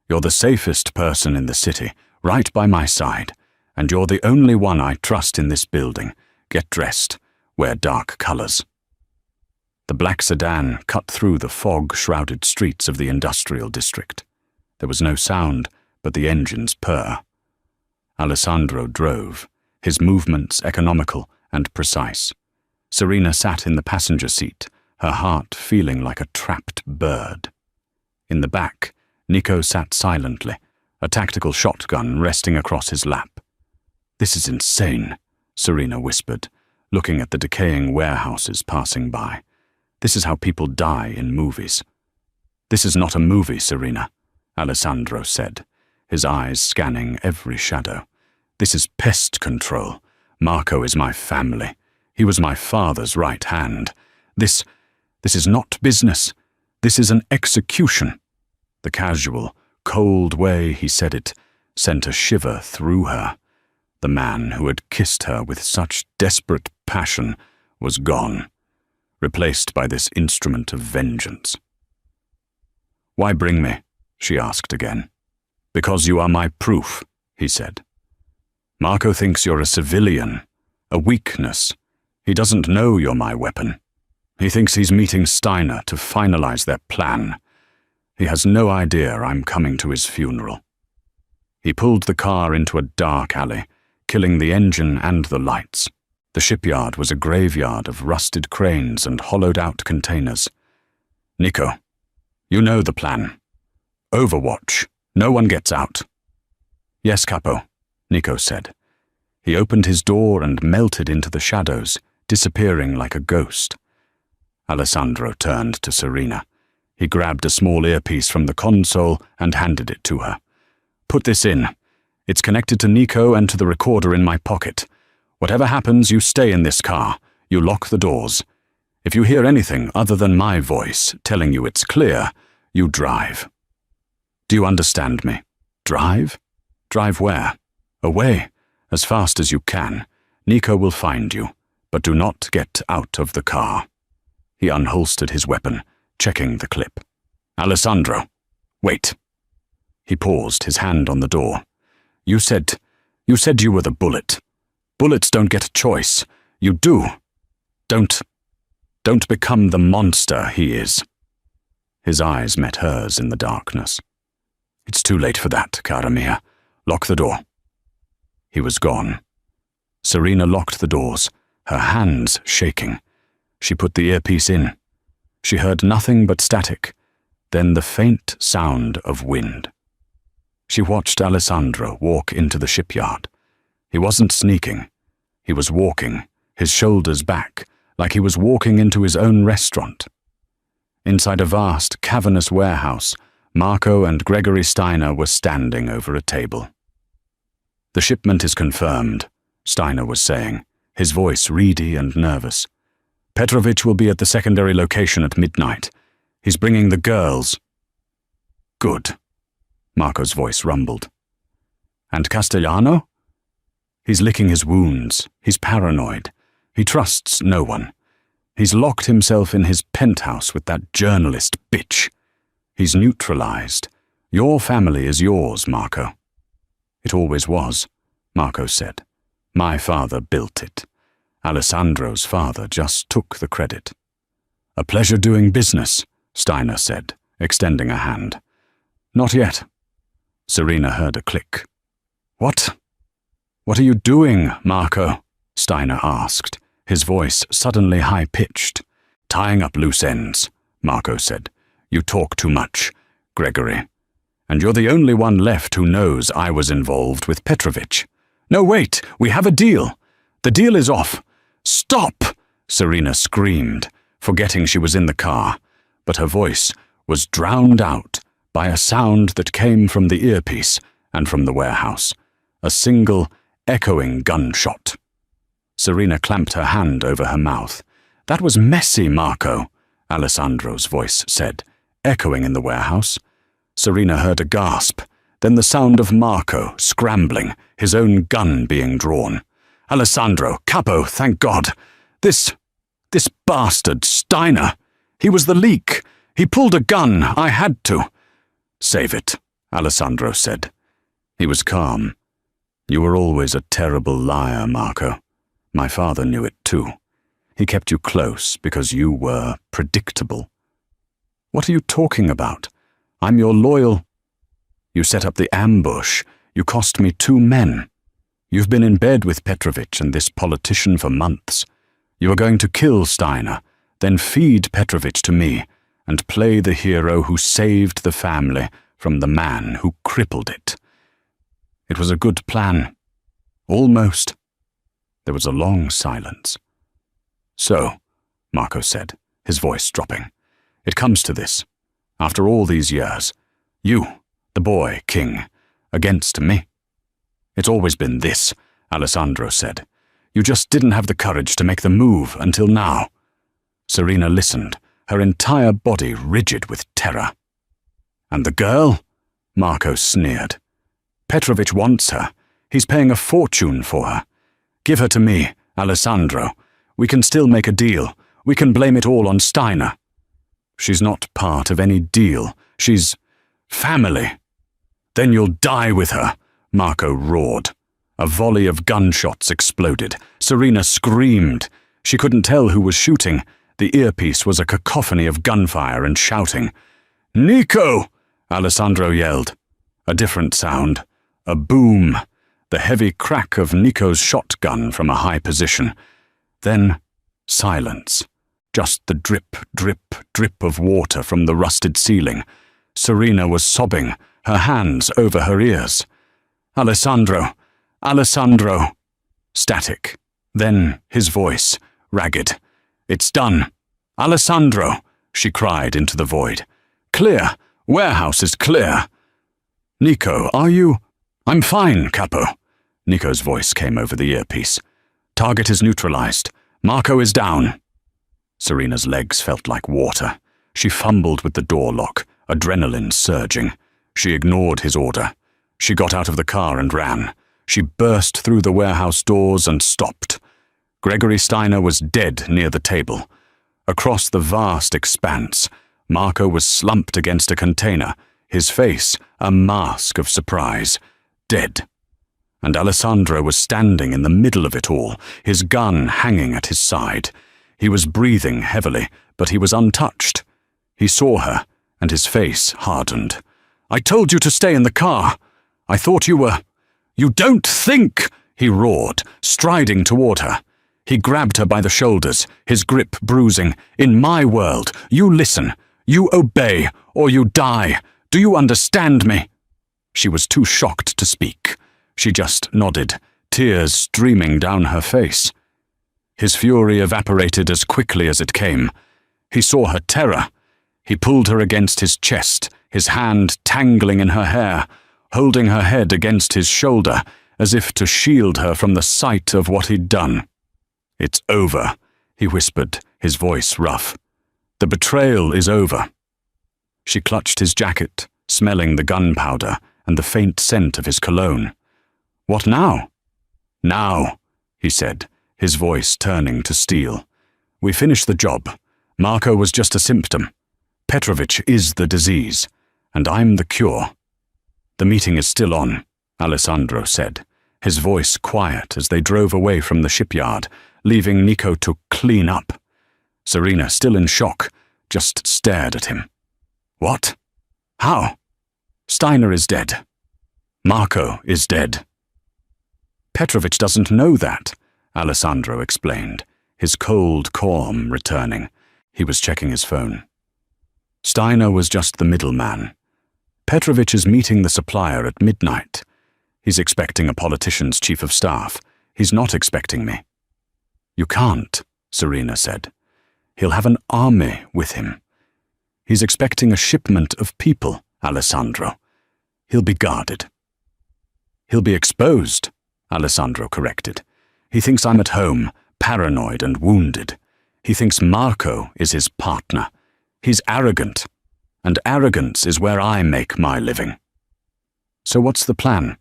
"You're the safest person in the city, right by my side, and you're the only one I trust in this building. Get dressed. Wear dark colors." The black sedan cut through the fog-shrouded streets of the industrial district. There was no sound but the engine's purr. Alessandro drove, his movements economical and precise. Serena sat in the passenger seat, her heart feeling like a trapped bird. In the back, Nico sat silently, a tactical shotgun resting across his lap. "This is insane," Serena whispered, looking at the decaying warehouses passing by. "This is how people die in movies." "This is not a movie, Serena," Alessandro said, his eyes scanning every shadow. "This is pest control. Marco is my family. He was my father's right hand. This is not business. This is an execution." The casual, cold way he said it sent a shiver through her. The man who had kissed her with such desperate passion was gone, replaced by this instrument of vengeance. "Why bring me?" she asked again. "Because you are my proof," he said. "Marco thinks you're a civilian, a weakness. He doesn't know you're my weapon. He thinks he's meeting Steiner to finalize their plan. He has no idea I'm coming to his funeral." He pulled the car into a dark alley, killing the engine and the lights. The shipyard was a graveyard of rusted cranes and hollowed-out containers. "Nico, you know the plan. Overwatch. No one gets out." "Yes, Capo," Nico said. He opened his door and melted into the shadows, disappearing like a ghost. Alessandro turned to Serena. He grabbed a small earpiece from the console and handed it to her. "Put this in. It's connected to Nico and to the recorder in my pocket. Whatever happens, you stay in this car. You lock the doors. If you hear anything other than my voice telling you it's clear, you drive. Do you understand me? Drive? Drive where? Away, as fast as you can. Nico will find you, but do not get out of the car." He unholstered his weapon, checking the clip. "Alessandro, wait." He paused, his hand on the door. You said you were the bullet. Bullets don't get a choice. You do. Don't become the monster he is." His eyes met hers in the darkness. "It's too late for that, cara mia. Lock the door." He was gone. Serena locked the doors, her hands shaking. She put the earpiece in. She heard nothing but static, then the faint sound of wind. She watched Alessandro walk into the shipyard. He wasn't sneaking. He was walking, his shoulders back, like he was walking into his own restaurant. Inside a vast, cavernous warehouse, Marco and Gregory Steiner were standing over a table. "The shipment is confirmed," Steiner was saying, his voice reedy and nervous. "Petrovich will be at the secondary location at midnight. He's bringing the girls." "Good," Marco's voice rumbled. "And Castellano?" "He's licking his wounds. He's paranoid. He trusts no one. He's locked himself in his penthouse with that journalist bitch. He's neutralized. Your family is yours, Marco." "It always was," Marco said. "My father built it. Alessandro's father just took the credit." "A pleasure doing business," Steiner said, extending a hand. "Not yet." Serena heard a click. "What? What are you doing, Marco?" Steiner asked, his voice suddenly high-pitched. "Tying up loose ends," Marco said. "You talk too much, Gregory. And you're the only one left who knows I was involved with Petrovich. No, wait, we have a deal. The deal is off." "Stop!" Serena screamed, forgetting she was in the car, but her voice was drowned out by a sound that came from the earpiece and from the warehouse, a single, echoing gunshot. Serena clamped her hand over her mouth. "That was messy, Marco," Alessandro's voice said, echoing in the warehouse. Serena heard a gasp, then the sound of Marco scrambling, his own gun being drawn. "Alessandro, Capo, thank God. This bastard, Steiner. He was the leak. He pulled a gun. I had to." "Save it," Alessandro said. He was calm. "You were always a terrible liar, Marco. My father knew it too. He kept you close because you were predictable." "What are you talking about? I'm your loyal—" "You set up the ambush. You cost me 2 men. You've been in bed with Petrovich and this politician for months. You are going to kill Steiner, then feed Petrovich to me, and play the hero who saved the family from the man who crippled it. It was a good plan. Almost." There was a long silence. "So," Marco said, his voice dropping, "it comes to this. After all these years, you, the boy king, against me." "It's always been this," Alessandro said. "You just didn't have the courage to make the move until now." Serena listened, her entire body rigid with terror. "And the girl?" Marco sneered. "Petrovich wants her. He's paying a fortune for her. Give her to me, Alessandro. We can still make a deal. We can blame it all on Steiner." "She's not part of any deal. She's family." "Then you'll die with her," Marco roared. A volley of gunshots exploded. Serena screamed. She couldn't tell who was shooting. The earpiece was a cacophony of gunfire and shouting. "Nico!" Alessandro yelled. A different sound. A boom. The heavy crack of Nico's shotgun from a high position. Then silence. Just the drip, drip, drip of water from the rusted ceiling. Serena was sobbing, her hands over her ears. "Alessandro! Alessandro!" Static. Then his voice, ragged. "It's done. Alessandro!" she cried into the void. "Clear. Warehouse is clear." "Nico, are you—" "I'm fine, Capo." Nico's voice came over the earpiece. "Target is neutralized. Marco is down." Serena's legs felt like water. She fumbled with the door lock, adrenaline surging. She ignored his order. She got out of the car and ran. She burst through the warehouse doors and stopped. Gregory Steiner was dead near the table. Across the vast expanse, Marco was slumped against a container, his face a mask of surprise. Dead. And Alessandro was standing in the middle of it all, his gun hanging at his side. He was breathing heavily, but he was untouched. He saw her, and his face hardened. "I told you to stay in the car. I thought you were—" "You don't think!" he roared, striding toward her. He grabbed her by the shoulders, his grip bruising. "In my world, you listen. You obey, or you die. Do you understand me?" She was too shocked to speak. She just nodded, tears streaming down her face. His fury evaporated as quickly as it came. He saw her terror. He pulled her against his chest, his hand tangling in her hair, holding her head against his shoulder, as if to shield her from the sight of what he'd done. "It's over," he whispered, his voice rough. "The betrayal is over." She clutched his jacket, smelling the gunpowder and the faint scent of his cologne. "What now?" "Now," he said, his voice turning to steel. We finished the job. Marco was just a symptom. Petrovich is the disease, and I'm the cure. The meeting is still on, Alessandro said, his voice quiet as they drove away from the shipyard, leaving Nico to clean up. Serena, still in shock, just stared at him. What? How? Steiner is dead. Marco is dead. Petrovich doesn't know that, Alessandro explained, his cold calm returning. He was checking his phone. Steiner was just the middleman. Petrovich is meeting the supplier at midnight. He's expecting a politician's chief of staff. He's not expecting me. You can't, Serena said. He'll have an army with him. He's expecting a shipment of people, Alessandro. He'll be guarded. He'll be exposed, Alessandro corrected. He thinks I'm at home, paranoid and wounded. He thinks Marco is his partner. He's arrogant, and arrogance is where I make my living. So what's the plan?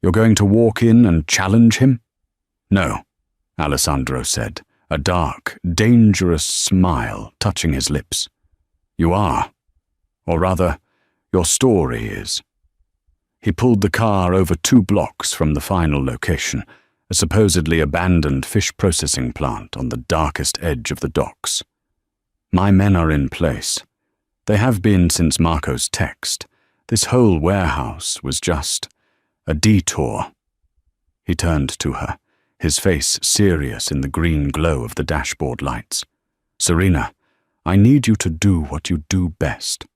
You're going to walk in and challenge him? No, Alessandro said, a dark, dangerous smile touching his lips. You are. Or rather, your story is. He pulled the car over 2 blocks from the final location, a supposedly abandoned fish processing plant on the darkest edge of the docks. My men are in place. They have been since Marco's text. This whole warehouse was just a detour. He turned to her, his face serious in the green glow of the dashboard lights. Serena, I need you to do what you do best.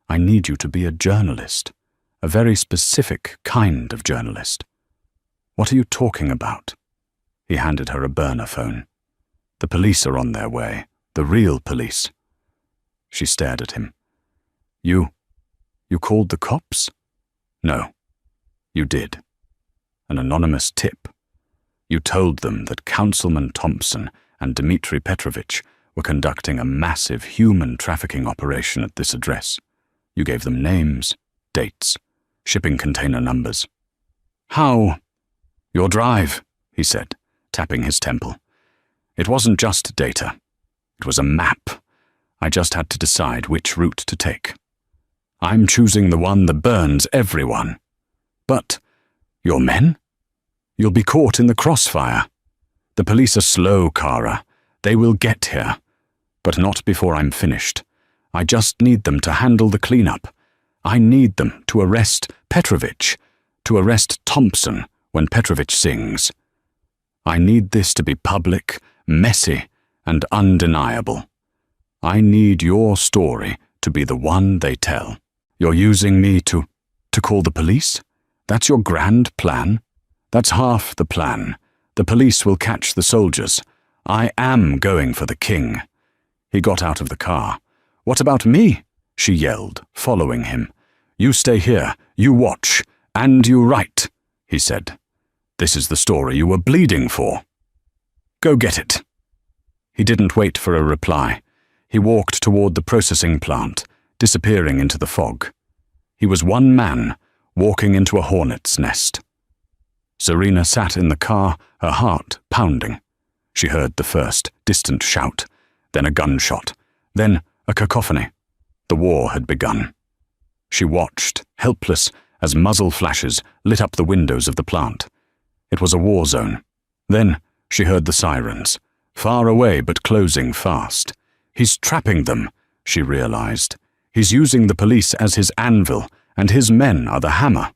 I need you to be a journalist, a very specific kind of journalist. What are you talking about? He handed her a burner phone. The police are on their way, the real police. She stared at him. You called the cops? No, you did. An anonymous tip. You told them that Councilman Thompson and Dmitri Petrovich were conducting a massive human trafficking operation at this address. You gave them names, dates, shipping container numbers. How? Your drive, he said, tapping his temple. It wasn't just data. It was a map. I just had to decide which route to take. I'm choosing the one that burns everyone. But your men? You'll be caught in the crossfire. The police are slow, Kara. They will get here. But not before I'm finished. I just need them to handle the cleanup. I need them to arrest Petrovich, to arrest Thompson when Petrovich sings. I need this to be public, messy, and undeniable. I need your story to be the one they tell. You're using me to call the police? That's your grand plan? That's half the plan. The police will catch the soldiers. I am going for the king. He got out of the car. What about me? She yelled, following him. You stay here, you watch, and you write, he said. This is the story you were bleeding for. Go get it. He didn't wait for a reply. He walked toward the processing plant, disappearing into the fog. He was one man, walking into a hornet's nest. Serena sat in the car, her heart pounding. She heard the first distant shout, then a gunshot, then a cacophony. The war had begun. She watched, helpless, as muzzle flashes lit up the windows of the plant. It was a war zone. Then she heard the sirens, far away but closing fast. He's trapping them, she realized. He's using the police as his anvil, and his men are the hammer.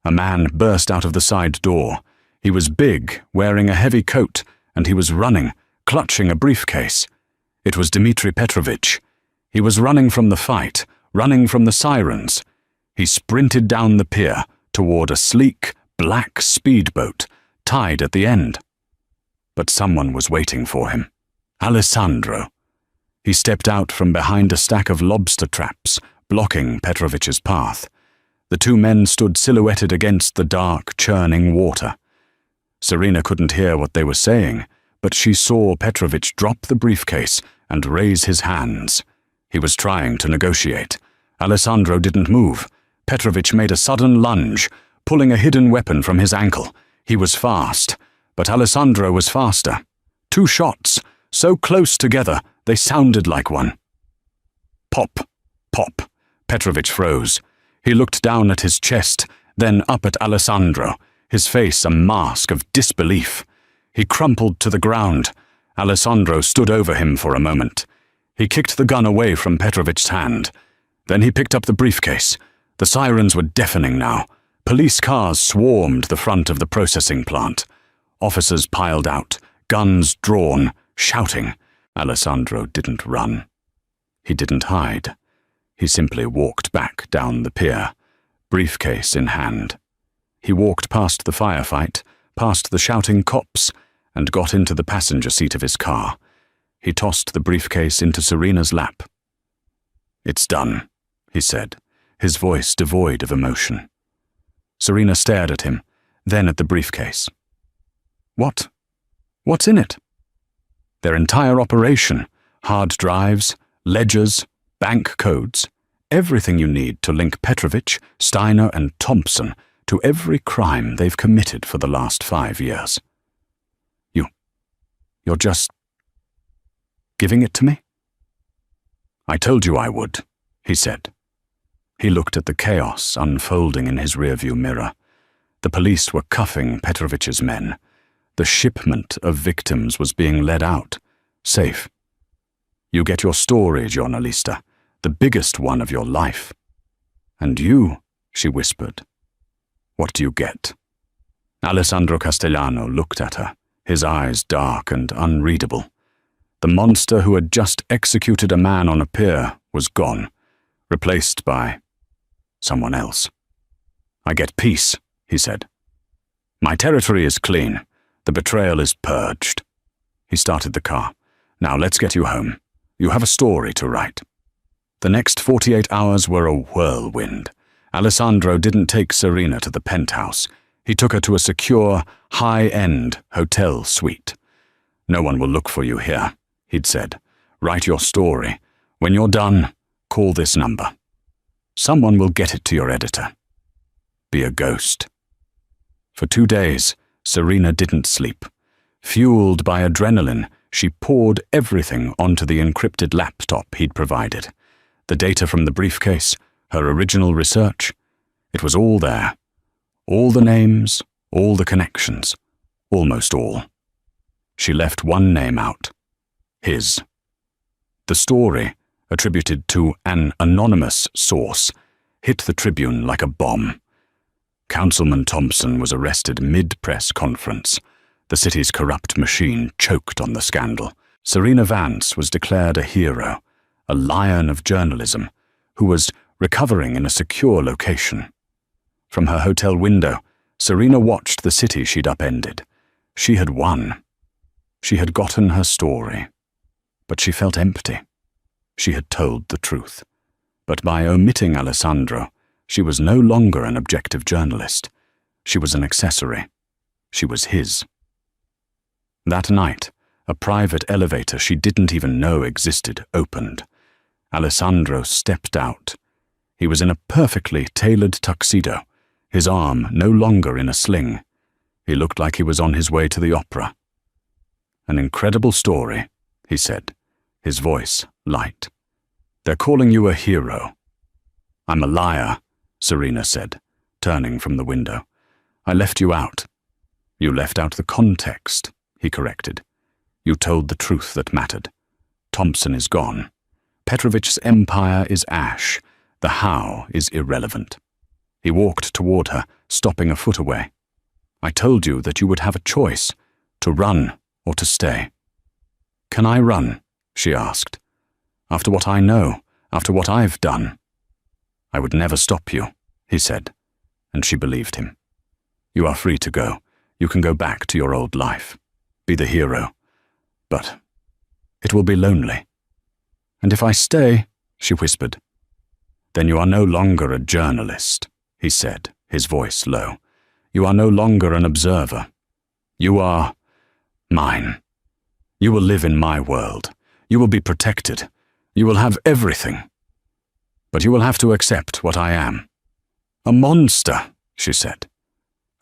A man burst out of the side door. He was big, wearing a heavy coat, and he was running, clutching a briefcase. It was Dmitri Petrovich. He was running from the fight, running from the sirens. He sprinted down the pier toward a sleek, black speedboat, tied at the end. But someone was waiting for him. Alessandro. He stepped out from behind a stack of lobster traps, blocking Petrovich's path. The 2 men stood silhouetted against the dark, churning water. Serena couldn't hear what they were saying, but she saw Petrovich drop the briefcase and raise his hands. He was trying to negotiate. Alessandro didn't move. Petrovich made a sudden lunge, pulling a hidden weapon from his ankle. He was fast, but Alessandro was faster. 2 shots, so close together they sounded like one. Pop, pop. Petrovich froze. He looked down at his chest, then up at Alessandro, his face a mask of disbelief. He crumpled to the ground. Alessandro stood over him for a moment. He kicked the gun away from Petrovich's hand. Then he picked up the briefcase. The sirens were deafening now. Police cars swarmed the front of the processing plant. Officers piled out, guns drawn, shouting. Alessandro didn't run. He didn't hide. He simply walked back down the pier, briefcase in hand. He walked past the firefight, past the shouting cops, and got into the passenger seat of his car. He tossed the briefcase into Serena's lap. "It's done," he said, his voice devoid of emotion. Serena stared at him, then at the briefcase. "What? What's in it?" "Their entire operation, hard drives, ledgers, bank codes, everything you need to link Petrovich, Steiner, and Thompson to every crime they've committed for the last 5 years. You're just giving it to me?" "I told you I would," he said. He looked at the chaos unfolding in his rearview mirror. The police were cuffing Petrovich's men. The shipment of victims was being led out, safe. "You get your story, giornalista, the biggest one of your life." "And you," she whispered, "what do you get?" Alessandro Castellano looked at her, his eyes dark and unreadable. The monster who had just executed a man on a pier was gone, replaced by someone else. "I get peace," he said. "My territory is clean. The betrayal is purged." He started the car. "Now let's get you home. You have a story to write." The next 48 hours were a whirlwind. Alessandro didn't take Serena to the penthouse. He took her to a secure, high-end hotel suite. "No one will look for you here," he'd said. "Write your story. When you're done, call this number. Someone will get it to your editor. Be a ghost." For 2 days, Serena didn't sleep. Fueled by adrenaline, she poured everything onto the encrypted laptop he'd provided. The data from the briefcase, her original research, it was all there. All the names, all the connections, almost all. She left one name out. His. The story, attributed to an anonymous source, hit the Tribune like a bomb. Councilman Thompson was arrested mid-press conference. The city's corrupt machine choked on the scandal. Serena Vance was declared a hero, a lion of journalism, who was recovering in a secure location. From her hotel window, Serena watched the city she'd upended. She had won. She had gotten her story. But she felt empty. She had told the truth. But by omitting Alessandro, she was no longer an objective journalist. She was an accessory. She was his. That night, a private elevator she didn't even know existed opened. Alessandro stepped out. He was in a perfectly tailored tuxedo, his arm no longer in a sling. He looked like he was on his way to the opera. "An incredible story," he said, his voice light. "They're calling you a hero." "I'm a liar," Serena said, turning from the window. "I left you out." "You left out the context," he corrected. "You told the truth that mattered. Thompson is gone. Petrovich's empire is ash. The how is irrelevant." He walked toward her, stopping a foot away. "I told you that you would have a choice, to run or to stay." "Can I run?" she asked. "After what I know, after what I've done." "I would never stop you," he said, and she believed him. "You are free to go. You can go back to your old life. Be the hero. But it will be lonely." "And if I stay," she whispered. "Then you are no longer a journalist," he said, his voice low. "You are no longer an observer. You are mine. You will live in my world. You will be protected. You will have everything. But you will have to accept what I am." "A monster," she said.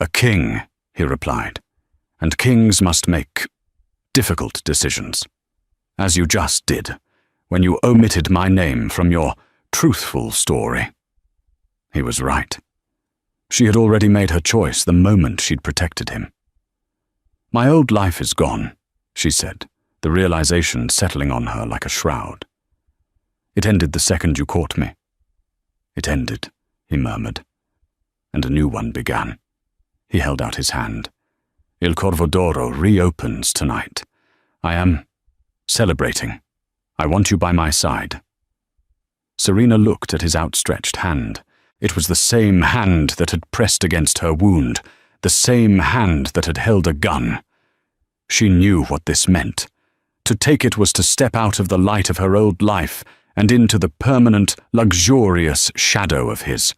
"A king," he replied. "And kings must make difficult decisions." as you just did, when you omitted my name from your truthful story." He was right. She had already made her choice the moment she'd protected him. "My old life is gone," she said, the realization settling on her like a shroud. "It ended the second you caught me." "It ended," he murmured, "and a new one began." He held out his hand. "Il Corvo d'Oro reopens tonight. I am celebrating. I want you by my side." Serena looked at his outstretched hand. It was the same hand that had pressed against her wound, the same hand that had held a gun. She knew what this meant. To take it was to step out of the light of her old life and into the permanent, luxurious shadow of his.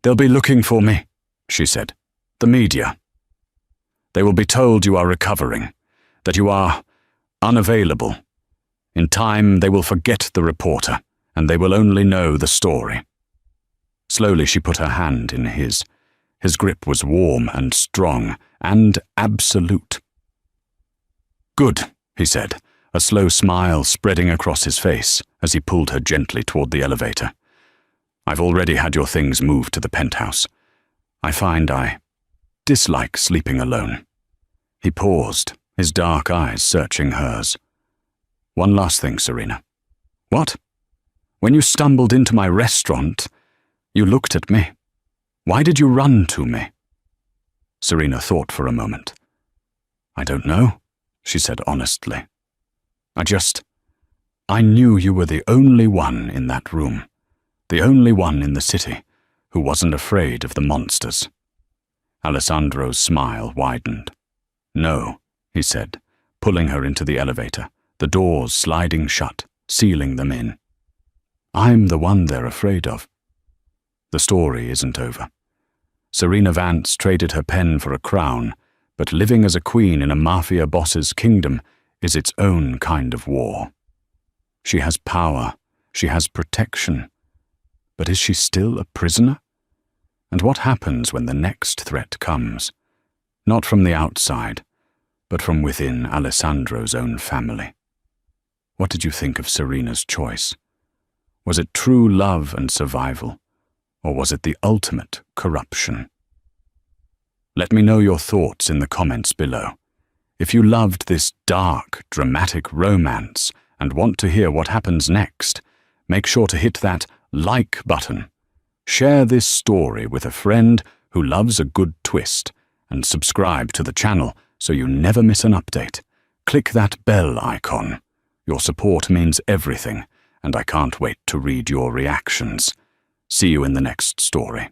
"They'll be looking for me," she said. "The media. They will be told you are recovering, that you are unavailable. In time, they will forget the reporter, and they will only know the story." Slowly she put her hand in his. His grip was warm and strong and absolute. "Good," he said, a slow smile spreading across his face as he pulled her gently toward the elevator. "I've already had your things moved to the penthouse. I find I dislike sleeping alone." He paused, his dark eyes searching hers. "One last thing, Serena." "What?" "When you stumbled into my restaurant, you looked at me. Why did you run to me?" Serena thought for a moment. "I don't know," she said honestly. I knew you were the only one in that room, the only one in the city who wasn't afraid of the monsters." Alessandro's smile widened. "No," he said, pulling her into the elevator, the doors sliding shut, sealing them in. "I'm the one they're afraid of." The story isn't over. Serena Vance traded her pen for a crown, but living as a queen in a Mafia boss's kingdom is its own kind of war. She has power, she has protection, but is she still a prisoner? And what happens when the next threat comes? Not from the outside, but from within Alessandro's own family. What did you think of Serena's choice? Was it true love and survival, or was it the ultimate corruption? Let me know your thoughts in the comments below. If you loved this dark, dramatic romance and want to hear what happens next, make sure to hit that like button. Share this story with a friend who loves a good twist, and subscribe to the channel so you never miss an update. Click that bell icon. Your support means everything, and I can't wait to read your reactions. See you in the next story.